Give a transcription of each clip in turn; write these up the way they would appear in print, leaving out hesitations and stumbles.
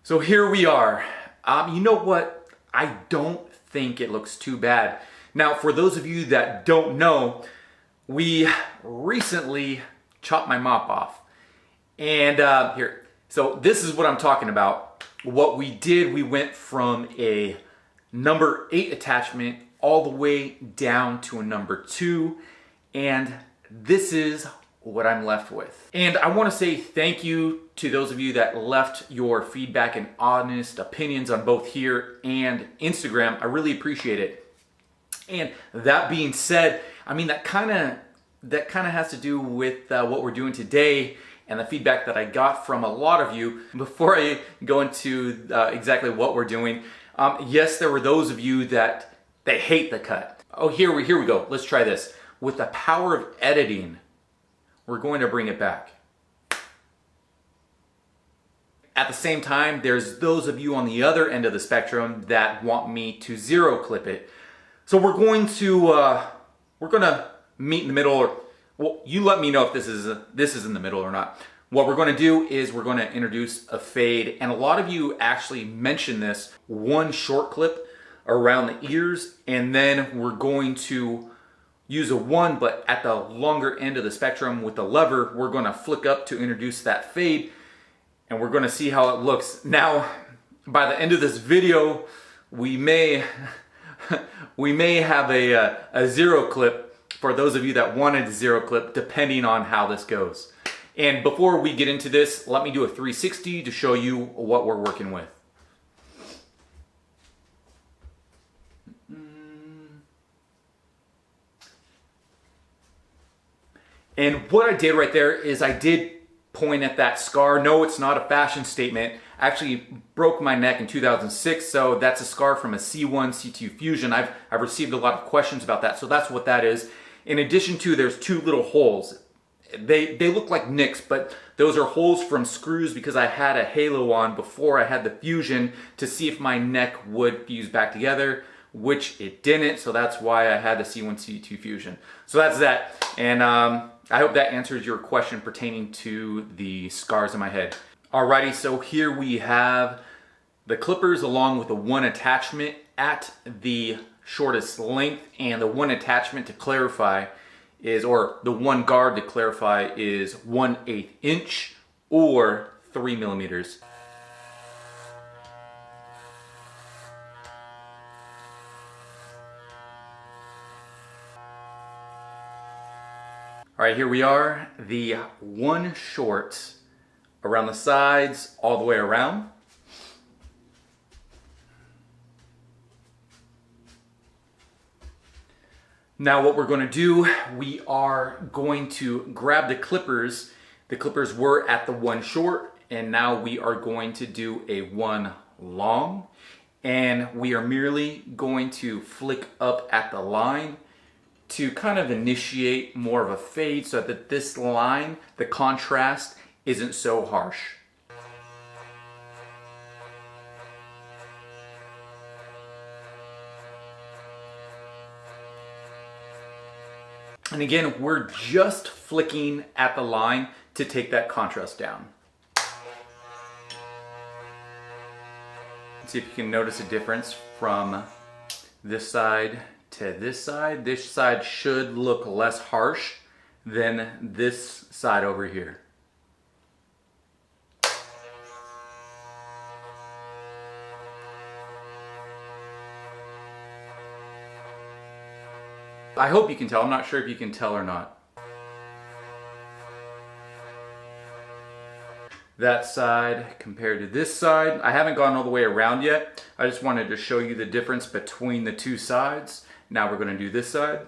So here we are. You know what? I don't think it looks too bad. Now, for those of you that don't know, we recently chopped my mop off. And here, so this is what I'm talking about. What we did, we went from a number 8 attachment all the way down to a number 2. And this is what I'm left with. And I want to say thank you to those of you that left your feedback and honest opinions on both here and Instagram. I really appreciate it. And that being said, I mean, that kind of has to do with what we're doing today and the feedback that I got from a lot of you. Before I go into exactly what we're doing, yes, there were those of you that they hate the cut. Oh, here we go. Let's try this. With the power of editing, we're going to bring it back. At the same time, there's those of you on the other end of the spectrum that want me to zero clip it. So we're going to meet in the middle, or well, you let me know if this is in the middle or not. What we're going to do is we're going to introduce a fade, and a lot of you actually mentioned this, one short clip around the ears, and then we're going to use a 1, but at the longer end of the spectrum with the lever, we're going to flick up to introduce that fade, and we're going to see how it looks. Now, by the end of this video, we may have a zero clip for those of you that wanted a zero clip, depending on how this goes. And before we get into this, let me do a 360 to show you what we're working with. And what I did right there is I did point at that scar. No, it's not a fashion statement. I actually broke my neck in 2006, so that's a scar from a C1, C2 fusion. I've received a lot of questions about that, so that's what that is. In addition to, there's 2 little holes. They look like nicks, but those are holes from screws because I had a halo on before I had the fusion to see if my neck would fuse back together, which it didn't, so that's why I had the C1, C2 fusion. So that's that, and I hope that answers your question pertaining to the scars in my head. Alrighty, so here we have the clippers along with the 1 attachment at the shortest length, and the 1 attachment to clarify is, or the 1 guard to clarify is 1/8 inch or 3 millimeters. All right, here we are, the 1 short around the sides all the way around. Now what we're going to do, we are going to grab the clippers. The clippers were at the 1 short, and now we are going to do a 1 long, and we are merely going to flick up at the line to kind of initiate more of a fade so that this line, the contrast, isn't so harsh. And again, we're just flicking at the line to take that contrast down. Let's see if you can notice a difference from this side to this side. This side should look less harsh than this side over here. I hope you can tell. I'm not sure if you can tell or not. That side compared to this side. I haven't gone all the way around yet. I just wanted to show you the difference between the 2 sides. Now we're going to do this side.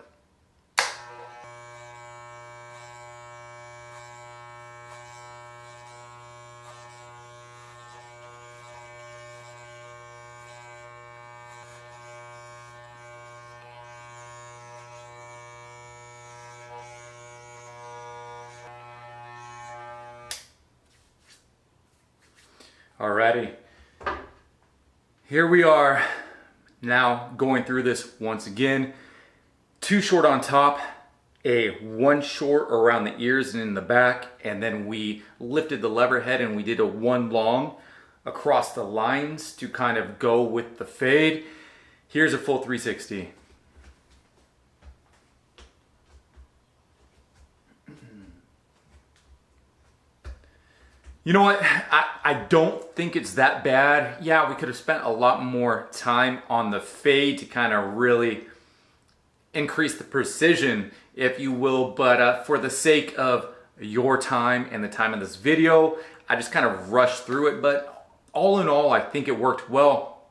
Alrighty, here we are now going through this once again. 2 short on top, a 1 short around the ears and in the back, and then we lifted the lever head and we did a 1 long across the lines to kind of go with the fade. Here's a full 360. You know what? I don't think it's that bad. Yeah, we could have spent a lot more time on the fade to kind of really increase the precision, if you will. But for the sake of your time and the time of this video, I just kind of rushed through it. But all in all, I think it worked well.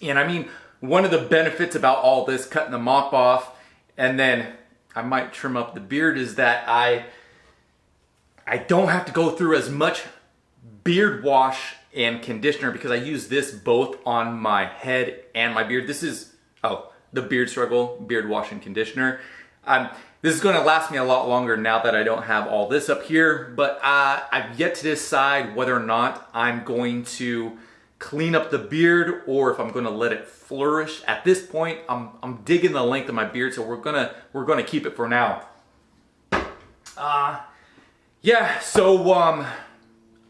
And I mean, one of the benefits about all this, cutting the mop off, and then I might trim up the beard, is that I don't have to go through as much beard wash and conditioner, because I use this both on my head and my beard. This is, the Beard Struggle Beard Wash and Conditioner. This is going to last me a lot longer now that I don't have all this up here, but I've yet to decide whether or not I'm going to clean up the beard or if I'm going to let it flourish. At this point, I'm digging the length of my beard, so we're gonna keep it for now. Yeah, so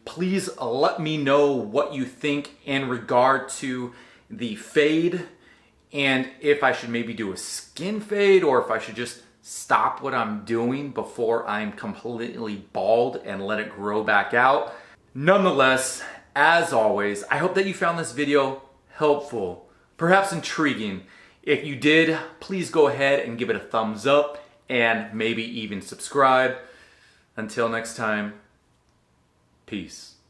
please let me know what you think in regard to the fade, and if I should maybe do a skin fade or if I should just stop what I'm doing before I'm completely bald and let it grow back out. Nonetheless, as always, I hope that you found this video helpful, perhaps intriguing. If you did, please go ahead and give it a thumbs up and maybe even subscribe. Until next time, peace.